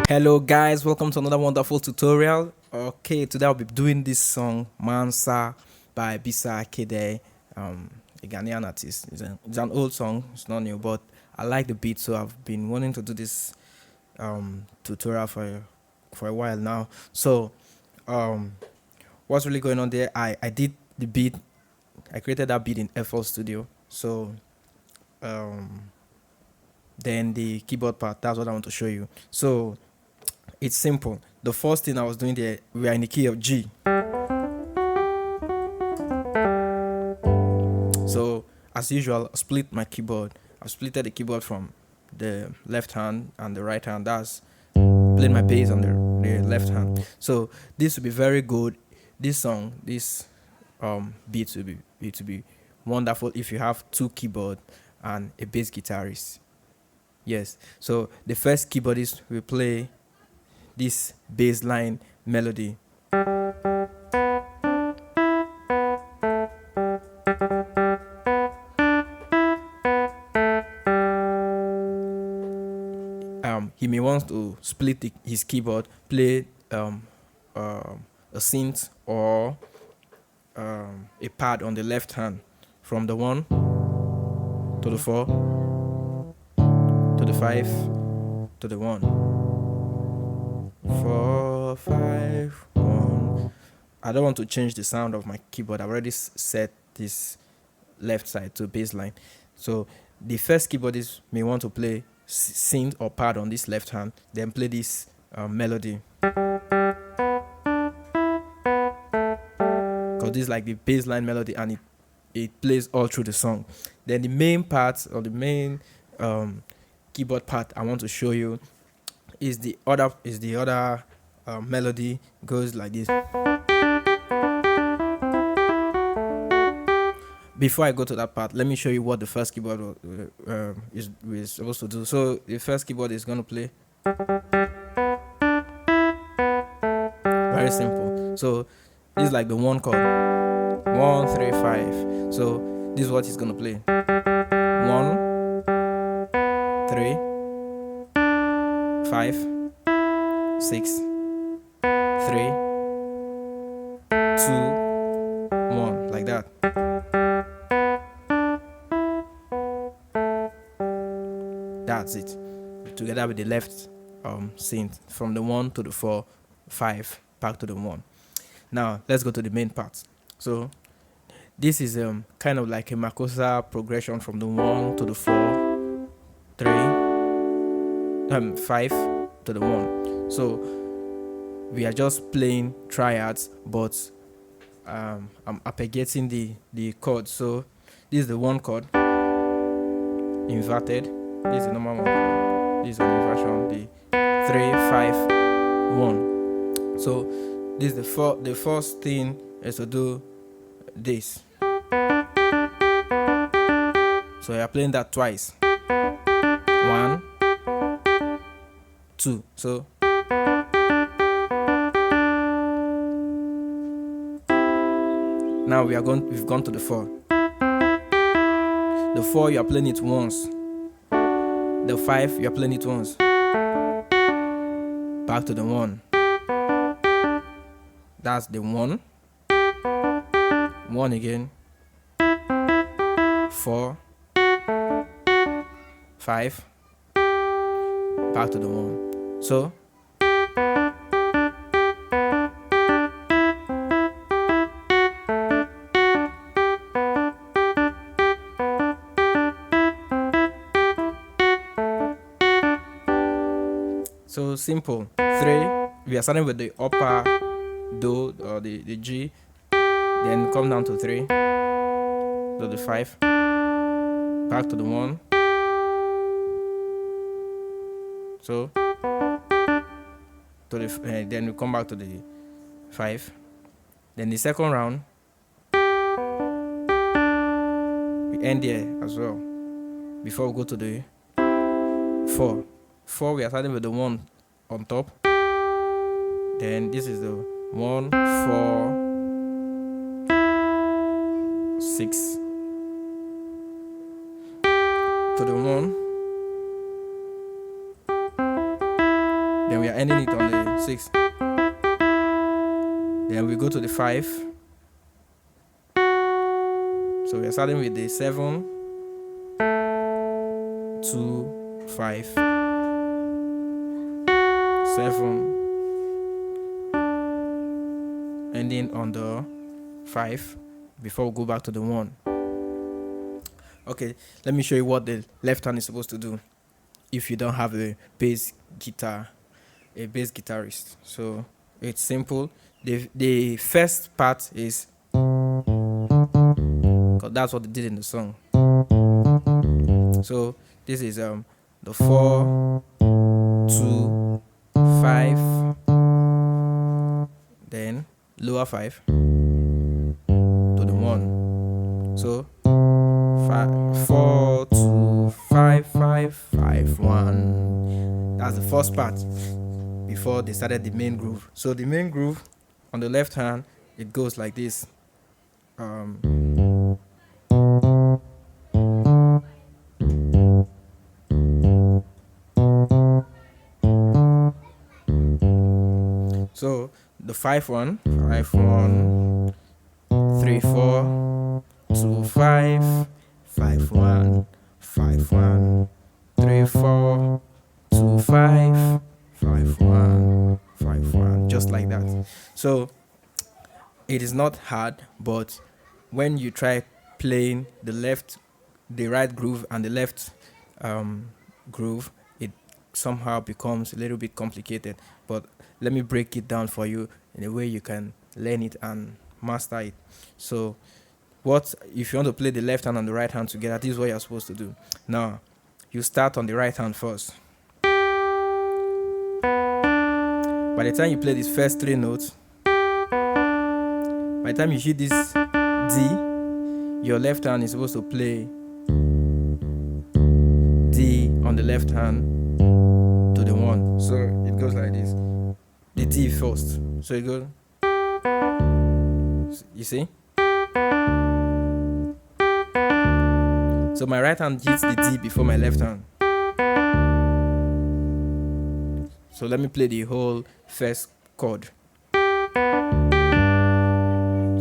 Hello guys, welcome to another wonderful tutorial. Okay, today I'll be doing this song Mansa by Bisa Akede, a Ghanaian artist. It's an old song, it's not new, but I like the beat, so I've been wanting to do this tutorial for a while now. So um what's really going on there? I did the beat, I created that beat in flstudio. So then the keyboard part, that's what I want to show you. So it's simple. The first thing I was doing there, we are in the key of G. So as usual, I split my keyboard. I've splitted the keyboard from the left hand and the right hand. That's playing my bass on the left hand. So this will be very good. This song, this beat will be wonderful if you have two keyboard and a bass guitarist. Yes. So the first keyboardist will play this bass line melody. He may want to split his keyboard, play a synth or a pad on the left hand from the 1 to the 4 to the 5 to the 1. 4, 5, 1. I don't want to change the sound of my keyboard. I've already set this left side to bassline. So the first keyboardist may want to play synth or pad on this left hand, then play this melody. Because this is like the bassline melody and it plays all through the song. Then the main part or the main keyboard part I want to show you is the other melody. Goes like this. Before I go to that part, let me show you what the first keyboard is supposed to do. So the first keyboard is going to play. Very simple. So this is like the 1 chord. 1, 3, 5. So this is what he's going to play. 1, 3, 5, 6, 3, 2, 1, like that. That's it. Together with the left synth from the 1 to the 4, 5, back to the 1. Now let's go to the main part. So this is kind of like a Makosa progression from the 1 to the 4, 3, 5 to the 1. So we are just playing triads, but I'm arpeggiating the chord. So this is the 1 chord inverted. This is the normal one. This is an inversion. The 3, 5, 1. So this is the first thing is to do this. So you're playing that twice. 1, 2. So now we've gone to the 4. The 4 you are playing it once. The 5 you are playing it once. Back to the 1. That's the 1. 1 again. 4, 5. Back to the 1. So simple. 3, we are starting with the upper Do or the G, then come down to 3, to the 5, back to the 1. So to the then we come back to the 5. Then the second round we end here as well. Before we go to the 4. 4 we are starting with the 1 on top. Then this is the 1, 4, 6 to the 1, Then we are ending it on the 6. Then we go to the 5. So we are starting with the 7, 2, 5, 7, ending on the 5 before we go back to the 1. Okay, let me show you what the left hand is supposed to do if you don't have a bass guitarist. So it's simple. The first part is, because that's what they did in the song. So this is the 4, 2, 5, then lower 5 to the 1. So 4, 2, 5, 5, 5, 1. That's the first part before they started the main groove. So the main groove on the left hand, it goes like this. So the 5 1, 5 1, 3 4, 2 5, 5 1, 5 1, 3 4, 2 5, 5 1, 5 1, just like that. So it is not hard, but when you try playing the right groove and the left groove, it somehow becomes a little bit complicated. But let me break it down for you in a way you can learn it and master it. So if you want to play the left hand and the right hand together, this is what you're supposed to do. Now you start on the right hand first. By the time you play these first 3 notes, by the time you hit this D, your left hand is supposed to play D on the left hand to the 1. So it goes like this. The D first. So it goes, you see? So my right hand hits the D before my left hand. So let me play the whole first chord.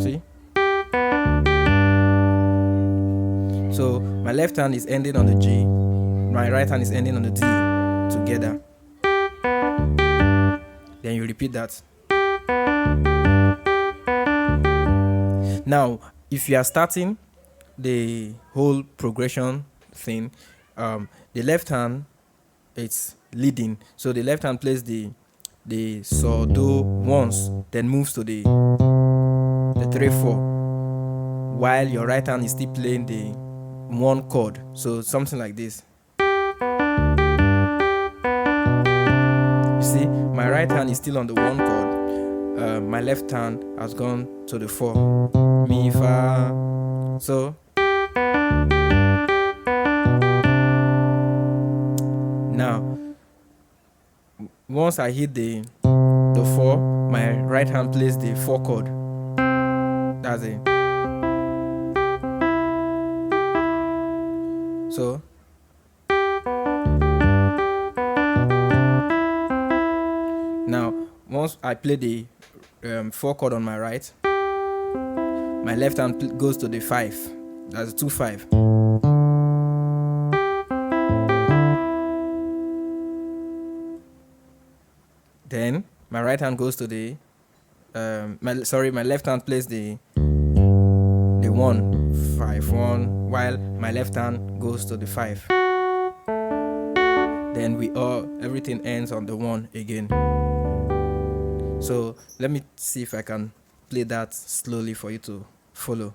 See? So my left hand is ending on the G, my right hand is ending on the D together. Then you repeat that. Now, if you are starting the whole progression thing, the left hand, it's leading. So the left hand plays the so do once, then moves to the 3 4, while your right hand is still playing the 1 chord. So something like this. You see, my right hand is still on the 1 chord. My left hand has gone to the 4, mi fa. So now, once I hit the 4, my right hand plays the 4 chord. That's it. So now, once I play the 4 chord on my right, my left hand goes to the 5. That's 2 5. Then my right hand goes to the my left hand plays the 1 5 1, while my left hand goes to the 5. Then everything ends on the 1 again. So let me see if I can play that slowly for you to follow.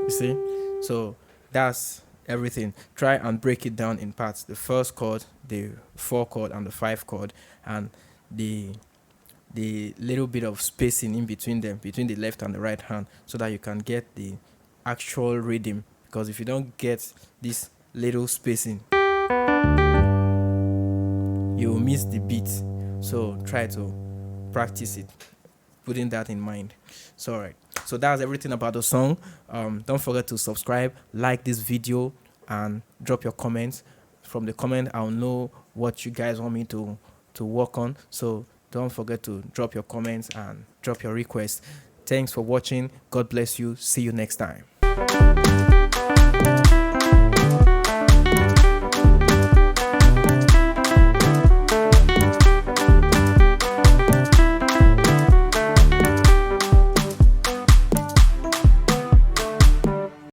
See? So that's everything. Try and break it down in parts. The first chord, the 4 chord, and the 5 chord, and the little bit of spacing in between them, between the left and the right hand, so that you can get the actual rhythm. Because if you don't get this little spacing, you will miss the beat. So try to practice it, putting that in mind. So alright, so that's everything about the song. Don't forget to subscribe, like this video, and drop your comments. From the comment, I'll know what you guys want me to work on. So don't forget to drop your comments and drop your requests. Thanks for watching. God bless you. See you next time.